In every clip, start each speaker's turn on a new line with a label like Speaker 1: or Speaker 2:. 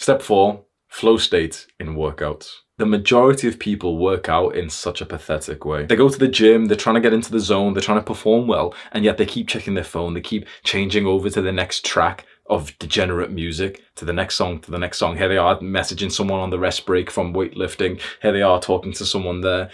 Speaker 1: Step 4, flow state in workouts. The majority of people work out in such a pathetic way. They go to the gym, they're trying to get into the zone, they're trying to perform well, and yet they keep checking their phone, they keep changing over to the next track of degenerate music, to the next song, to the next song. Here they are messaging someone on the rest break from weightlifting. Here they are talking to someone there.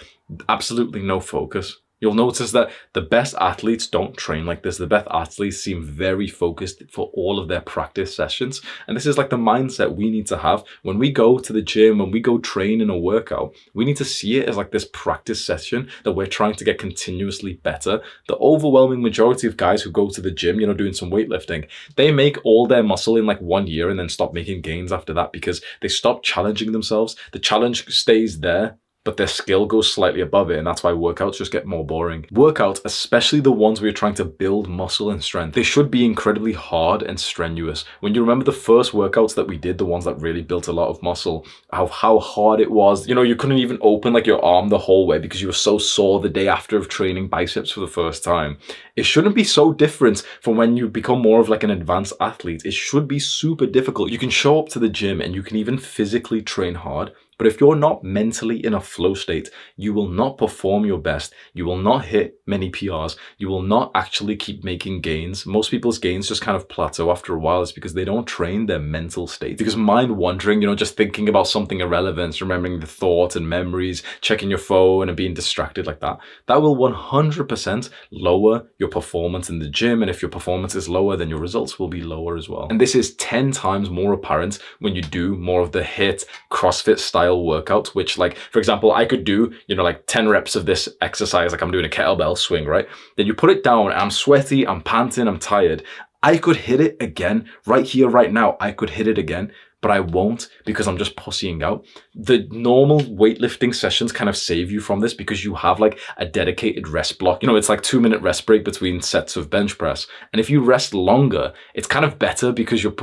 Speaker 1: Absolutely no focus. You'll notice that the best athletes don't train like this. The best athletes seem very focused for all of their practice sessions. And this is like the mindset we need to have when we go to the gym, when we go train in a workout. We need to see it as like this practice session that we're trying to get continuously better. The overwhelming majority of guys who go to the gym, doing some weightlifting, they make all their muscle in like 1 year and then stop making gains after that because they stop challenging themselves. The challenge stays there, but their skill goes slightly above it, and that's why workouts just get more boring. Workouts, especially the ones where you're trying to build muscle and strength, they should be incredibly hard and strenuous. When you remember the first workouts that we did, the ones that really built a lot of muscle, how hard it was. You couldn't even open like your arm the whole way because you were so sore the day after of training biceps for the first time. It shouldn't be so different from when you become more of like an advanced athlete. It should be super difficult. You can show up to the gym and you can even physically train hard, but if you're not mentally in a flow state, you will not perform your best. You will not hit many PRs. You will not actually keep making gains. Most people's gains just kind of plateau after a while. It's because they don't train their mental state. Because mind wandering, just thinking about something irrelevant, remembering the thoughts and memories, checking your phone and being distracted like that, that will 100% lower your performance in the gym. And if your performance is lower, then your results will be lower as well. And this is 10 times more apparent when you do more of the HIIT CrossFit style workouts, which, like, for example, I could do, like 10 reps of this exercise, like I'm doing a kettlebell swing, right? Then you put it down, I'm sweaty, I'm panting, I'm tired. I could hit it again right here, right now. I could hit it again, but I won't because I'm just pussying out. The normal weightlifting sessions kind of save you from this because you have like a dedicated rest block. It's like 2-minute rest break between sets of bench press. And if you rest longer, it's kind of better because your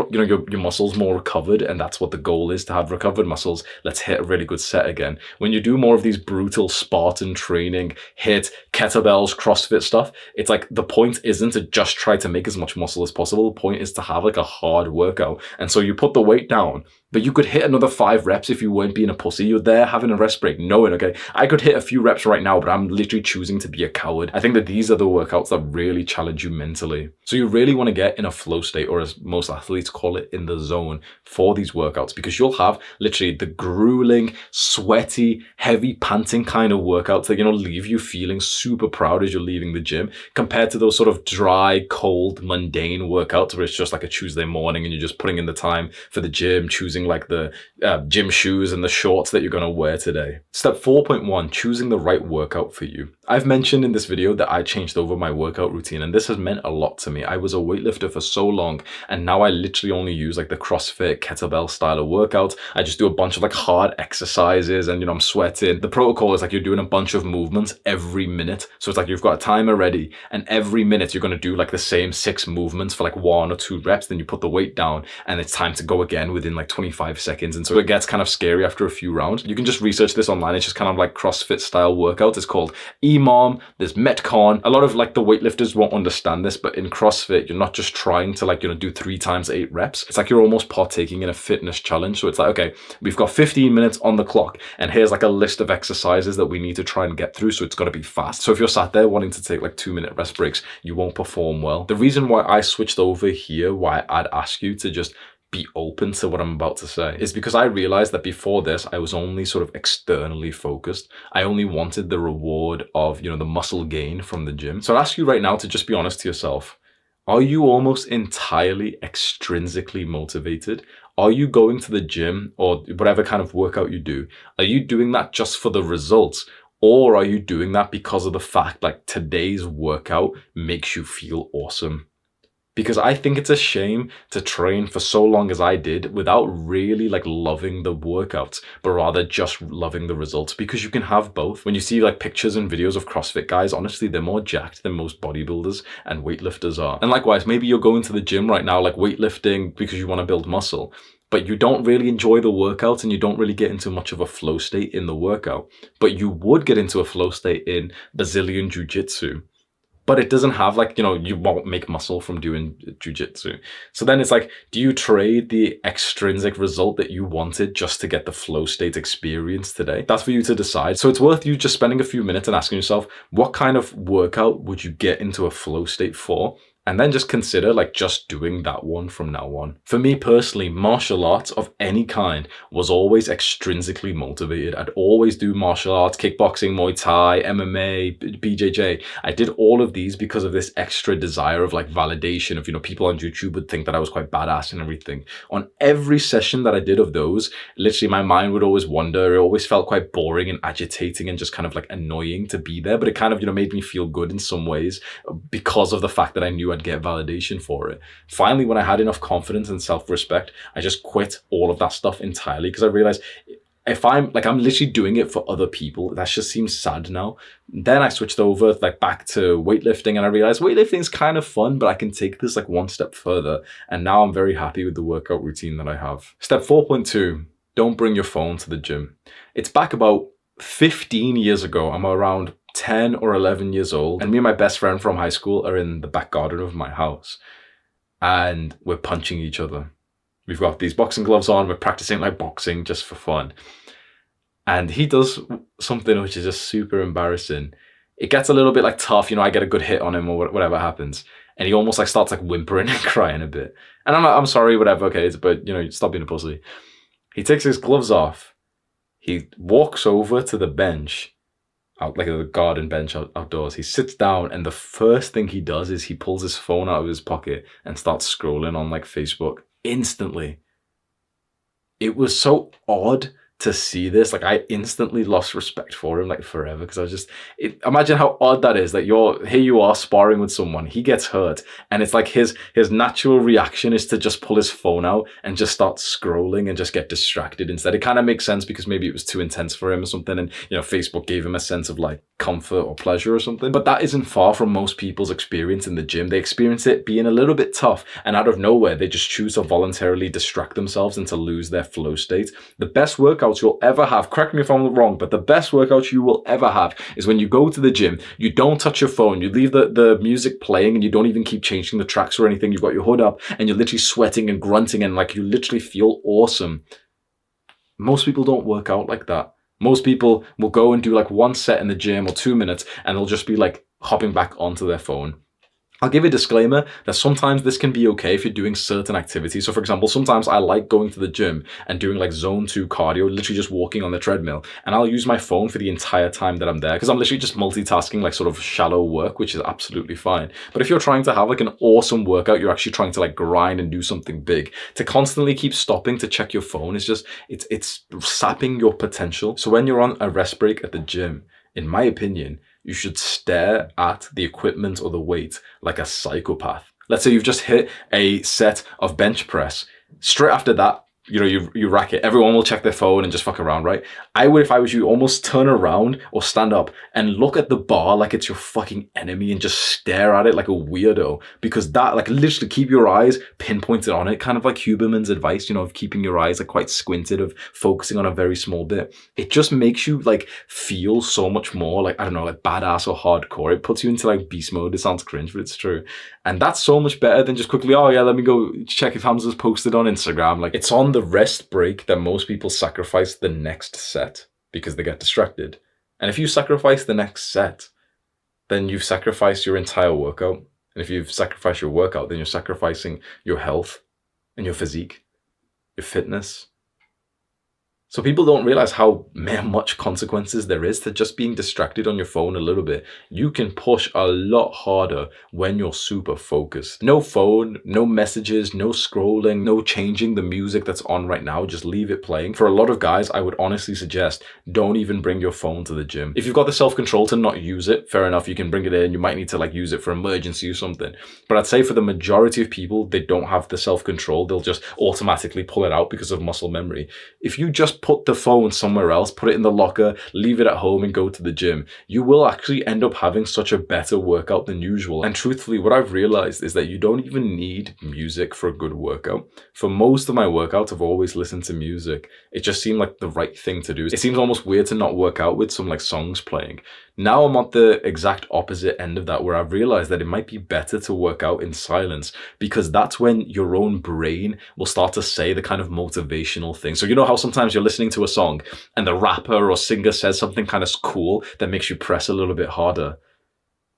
Speaker 1: muscles more recovered, and that's what the goal is, to have recovered muscles. Let's hit a really good set again. When you do more of these brutal Spartan training, HIIT, kettlebells, CrossFit stuff, it's like the point isn't to just try to make as much muscle as possible. The point is to have like a hard workout. And so you put the weight down, but you could hit another 5 reps if you weren't being a pussy. You're there having a rest break, knowing, okay, I could hit a few reps right now, but I'm literally choosing to be a coward. I think that these are the workouts that really challenge you mentally. So you really want to get in a flow state, or as most athletes call it, in the zone, for these workouts, because you'll have literally the grueling, sweaty, heavy panting kind of workouts that, leave you feeling super proud as you're leaving the gym, compared to those sort of dry, cold, mundane workouts where it's just like a Tuesday morning and you're just putting in the time for the gym, choosing like the gym shoes and the shorts that you're going to wear today. Step 4.1, choosing the right workout for you. I've mentioned in this video that I changed over my workout routine, and this has meant a lot to me. I was a weightlifter for so long, and now I literally only use like the CrossFit kettlebell style of workouts. I just do a bunch of like hard exercises, and I'm sweating. The protocol is like you're doing a bunch of movements every minute. So it's like you've got a timer ready, and every minute you're going to do like the same 6 movements for like 1 or 2 reps. Then you put the weight down and it's time to go again within like 25 seconds. And so it gets kind of scary after a few rounds. You can just research this online. It's just kind of like CrossFit style workouts. It's called EMOM, there's Metcon. A lot of like the weightlifters won't understand this, but in CrossFit, you're not just trying to like, do 3 times 8 reps. It's like you're almost partaking in a fitness challenge. So it's like, okay, we've got 15 minutes on the clock, and here's like a list of exercises that we need to try and get through. So it's got to be fast. So if you're sat there wanting to take like 2-minute rest breaks, you won't perform well. The reason why I switched over here, why I'd ask you to just be open to what I'm about to say, is because I realized that before this, I was only sort of externally focused. I only wanted the reward of, the muscle gain from the gym. So I'd ask you right now to just be honest to yourself. Are you almost entirely extrinsically motivated? Are you going to the gym or whatever kind of workout you do? Are you doing that just for the results? Or are you doing that because of the fact like today's workout makes you feel awesome? Because I think it's a shame to train for so long as I did without really like loving the workouts, but rather just loving the results, because you can have both. When you see like pictures and videos of CrossFit guys, honestly, they're more jacked than most bodybuilders and weightlifters are. And likewise, maybe you're going to the gym right now, like weightlifting because you want to build muscle, but you don't really enjoy the workout and you don't really get into much of a flow state in the workout, but you would get into a flow state in Brazilian Jiu-Jitsu, but it doesn't have like, you know, you won't make muscle from doing jujitsu. So then it's like, do you trade the extrinsic result that you wanted just to get the flow state experience today? That's for you to decide. So it's worth you just spending a few minutes and asking yourself, what kind of workout would you get into a flow state for? And then just consider like just doing that one from now on. For me personally, martial arts of any kind was always extrinsically motivated. I'd always do martial arts, kickboxing, Muay Thai, MMA, BJJ. I did all of these because of this extra desire of like validation of, you know, people on YouTube would think that I was quite badass and everything. On every session that I did of those, literally my mind would always wander. It always felt quite boring and agitating and just kind of like annoying to be there. But it kind of, you know, made me feel good in some ways because of the fact that I knew I'd get validation for it. Finally, when I had enough confidence and self-respect, I just quit all of that stuff entirely because I realized if I'm literally doing it for other people, that just seems sad now. Then I switched over like back to weightlifting and I realized weightlifting is kind of fun, but I can take this like one step further. And now I'm very happy with the workout routine that I have. Step 4.2, don't bring your phone to the gym. It's back about 15 years ago. I'm around 10 or 11 years old, and me and my best friend from high school are in the back garden of my house and we're punching each other. We've got these boxing gloves on, we're practicing like boxing just for fun. And he does something which is just super embarrassing. It gets a little bit like tough, you know, I get a good hit on him or whatever happens. And he almost like starts like whimpering and crying a bit. And I'm like, I'm sorry, whatever, okay, but you know, stop being a pussy. He takes his gloves off. He walks over to the bench, out like the garden bench outdoors. He sits down and the first thing he does is he pulls his phone out of his pocket and starts scrolling on like Facebook instantly. It was so odd to see this. Like I instantly lost respect for him like forever because I was just, imagine how odd that is that here you are sparring with someone, he gets hurt and it's like his natural reaction is to just pull his phone out and just start scrolling and just get distracted instead. It kind of makes sense because maybe it was too intense for him or something and, you know, Facebook gave him a sense of like comfort or pleasure or something. But that isn't far from most people's experience in the gym. They experience it being a little bit tough and out of nowhere they just choose to voluntarily distract themselves and to lose their flow state. The best workouts you'll ever have, correct me if I'm wrong, but the best workouts you will ever have is when you go to the gym, you don't touch your phone, you leave the music playing and you don't even keep changing the tracks or anything. You've got your hood up and you're literally sweating and grunting and like you literally feel awesome. Most people don't work out like that. Most people will go and do like one set in the gym or 2 minutes and they'll just be like hopping back onto their phone. I'll give a disclaimer that sometimes this can be okay if you're doing certain activities. So for example, sometimes I like going to the gym and doing like zone 2 cardio, literally just walking on the treadmill. And I'll use my phone for the entire time that I'm there because I'm literally just multitasking like sort of shallow work, which is absolutely fine. But if you're trying to have like an awesome workout, you're actually trying to like grind and do something big, to constantly keep stopping to check your phone is just, it's sapping your potential. So when you're on a rest break at the gym, in my opinion, you should stare at the equipment or the weight like a psychopath. Let's say you've just hit a set of bench press. Straight after that, you know, you rack it. Everyone will check their phone and just fuck around, right? I would, if I was you, almost turn around or stand up and look at the bar like it's your fucking enemy and just stare at it like a weirdo. Because that, like, literally keep your eyes pinpointed on it. Kind of like Huberman's advice, you know, of keeping your eyes like quite squinted, of focusing on a very small bit. It just makes you like feel so much more like, I don't know, like badass or hardcore. It puts you into like beast mode. It sounds cringe, but it's true. And that's so much better than just quickly, oh yeah, let me go check if Hamza's posted on Instagram. Like, it's on the rest break that most people sacrifice the next set because they get distracted. And if you sacrifice the next set, then you've sacrificed your entire workout. And if you've sacrificed your workout, then you're sacrificing your health and your physique, your fitness. So people don't realize how much consequences there is to just being distracted on your phone a little bit. You can push a lot harder when you're super focused. No phone, no messages, no scrolling, no changing the music that's on right now. Just leave it playing. For a lot of guys, I would honestly suggest don't even bring your phone to the gym. If you've got the self-control to not use it, fair enough, you can bring it in. You might need to like use it for emergency or something. But I'd say for the majority of people, they don't have the self-control. They'll just automatically pull it out because of muscle memory. If you just put the phone somewhere else, put it in the locker, leave it at home and go to the gym, you will actually end up having such a better workout than usual. And truthfully, what I've realized is that you don't even need music for a good workout. For most of my workouts, I've always listened to music. It just seemed like the right thing to do. It seems almost weird to not work out with some like songs playing. Now I'm at the exact opposite end of that, where I've realized that it might be better to work out in silence, because that's when your own brain will start to say the kind of motivational thing. So you know how sometimes you're listening to a song and the rapper or singer says something kind of cool that makes you press a little bit harder?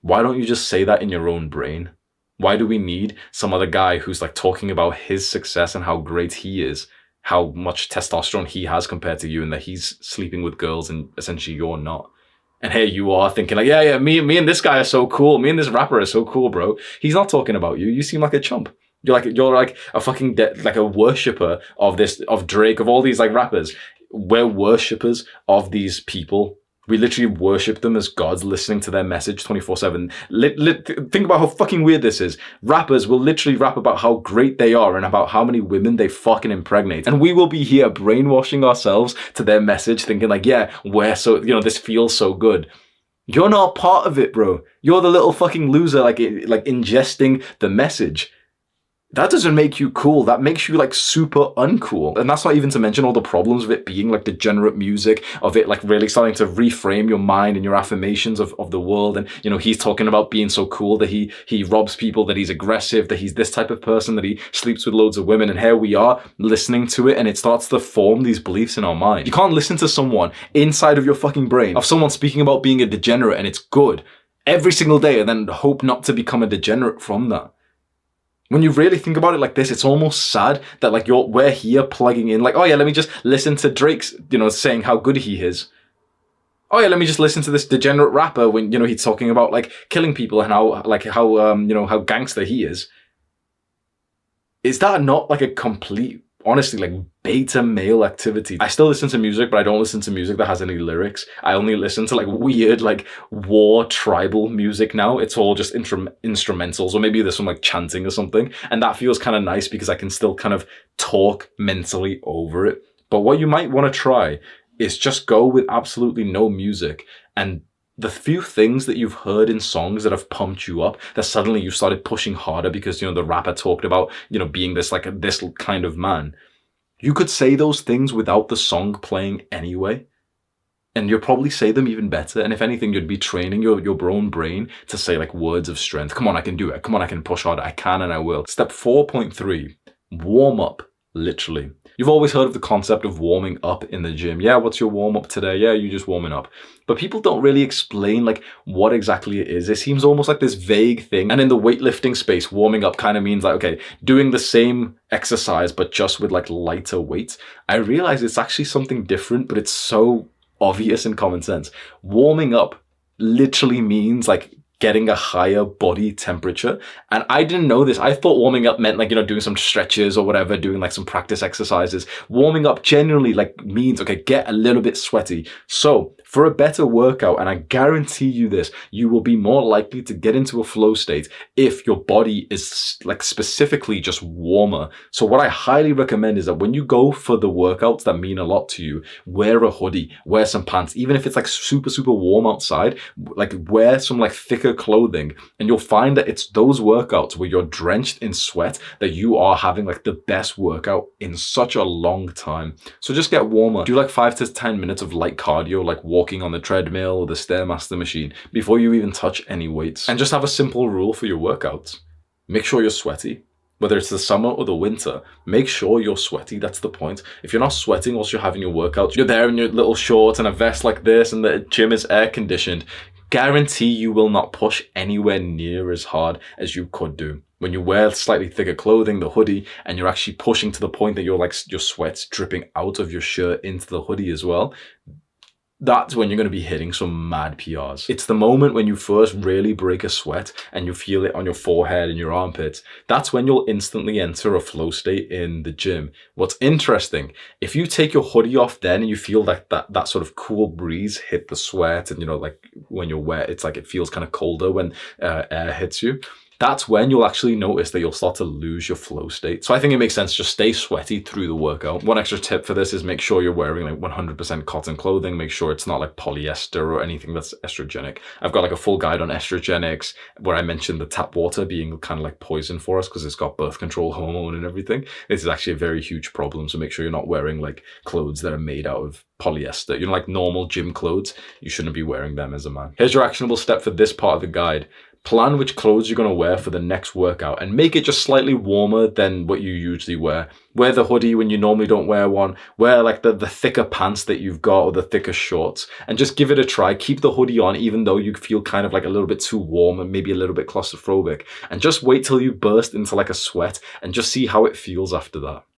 Speaker 1: Why don't you just say that in your own brain? Why do we need some other guy who's like talking about his success and how great he is, how much testosterone he has compared to you, and that he's sleeping with girls and essentially you're not? And here you are thinking like, yeah, me and this guy are so cool. Me and this rapper are so cool, bro. He's not talking about you. You seem like a chump. You're like a fucking like a worshipper of Drake, of all these like rappers. We're worshippers of these people. We literally worship them as gods, listening to their message 24/7. Think about how fucking weird this is. Rappers will literally rap about how great they are and about how many women they fucking impregnate. And we will be here brainwashing ourselves to their message, thinking like, yeah, we're so, this feels so good. You're not part of it, bro. You're the little fucking loser, like ingesting the message. That doesn't make you cool. That makes you like super uncool. And that's not even to mention all the problems of it being like degenerate music, of it like really starting to reframe your mind and your affirmations of the world. And, he's talking about being so cool that he robs people, that he's aggressive, that he's this type of person, that he sleeps with loads of women. And here we are listening to it, and it starts to form these beliefs in our mind. You can't listen to someone inside of your fucking brain, of someone speaking about being a degenerate, and it's good every single day, and then hope not to become a degenerate from that. When you really think about it like this, it's almost sad that like we're here plugging in like, oh yeah, let me just listen to Drake's, saying how good he is. Oh yeah, let me just listen to this degenerate rapper when, he's talking about like killing people and how gangster he is. Is that not like a complete, honestly, like beta male activity? I still listen to music, but I don't listen to music that has any lyrics. I only listen to like weird, like war tribal music now. It's all just instrumentals, or maybe there's some like chanting or something. And that feels kind of nice because I can still kind of talk mentally over it. But what you might want to try is just go with absolutely no music, and the few things that you've heard in songs that have pumped you up, that suddenly you started pushing harder because, the rapper talked about, being this kind of man. You could say those things without the song playing anyway, and you'll probably say them even better. And if anything, you'd be training your own brain to say like words of strength. Come on, I can do it. Come on, I can push harder. I can and I will. Step 4.3, warm up, literally. You've always heard of the concept of warming up in the gym. Yeah, what's your warm up today? Yeah, you're just warming up. But people don't really explain like what exactly it is. It seems almost like this vague thing. And in the weightlifting space, warming up kind of means like, okay, doing the same exercise, but just with like lighter weights. I realize it's actually something different, but it's so obvious and common sense. Warming up literally means like getting a higher body temperature. And I didn't know this. I thought warming up meant like, doing some stretches or whatever, doing like some practice exercises. Warming up generally like means, okay, get a little bit sweaty. So for a better workout, and I guarantee you this, you will be more likely to get into a flow state if your body is like specifically just warmer. So what I highly recommend is that when you go for the workouts that mean a lot to you, wear a hoodie, wear some pants, even if it's like super, super warm outside, like wear some like thicker clothing, and you'll find that it's those workouts where you're drenched in sweat that you are having like the best workout in such a long time. So just get warmer. Do like 5 to 10 minutes of light cardio, like walking on the treadmill or the Stairmaster machine before you even touch any weights. And just have a simple rule for your workouts. Make sure you're sweaty. Whether it's the summer or the winter, make sure you're sweaty. That's the point. If you're not sweating whilst you're having your workouts, you're there in your little shorts and a vest like this, and the gym is air conditioned, guarantee you will not push anywhere near as hard as you could do. When you wear slightly thicker clothing, the hoodie, and you're actually pushing to the point that you're like your sweat's dripping out of your shirt into the hoodie as well, that's when you're going to be hitting some mad PRs. It's the moment when you first really break a sweat and you feel it on your forehead and your armpits. That's when you'll instantly enter a flow state in the gym. What's interesting, if you take your hoodie off then and you feel that sort of cool breeze hit the sweat, and like when you're wet, it's like it feels kind of colder when air hits you. that's when you'll actually notice that you'll start to lose your flow state. So I think it makes sense to just stay sweaty through the workout. One extra tip for this is make sure you're wearing like 100% cotton clothing. Make sure it's not like polyester or anything that's estrogenic. I've got like a full guide on estrogenics where I mentioned the tap water being kind of like poison for us because it's got birth control hormone and everything. This is actually a very huge problem. So make sure you're not wearing like clothes that are made out of polyester. You know, like normal gym clothes, you shouldn't be wearing them as a man. Here's your actionable step for this part of the guide. Plan which clothes you're going to wear for the next workout and make it just slightly warmer than what you usually wear. Wear the hoodie when you normally don't wear one. Wear like the thicker pants that you've got or the thicker shorts and just give it a try. Keep the hoodie on even though you feel kind of like a little bit too warm and maybe a little bit claustrophobic, and just wait till you burst into like a sweat and just see how it feels after that.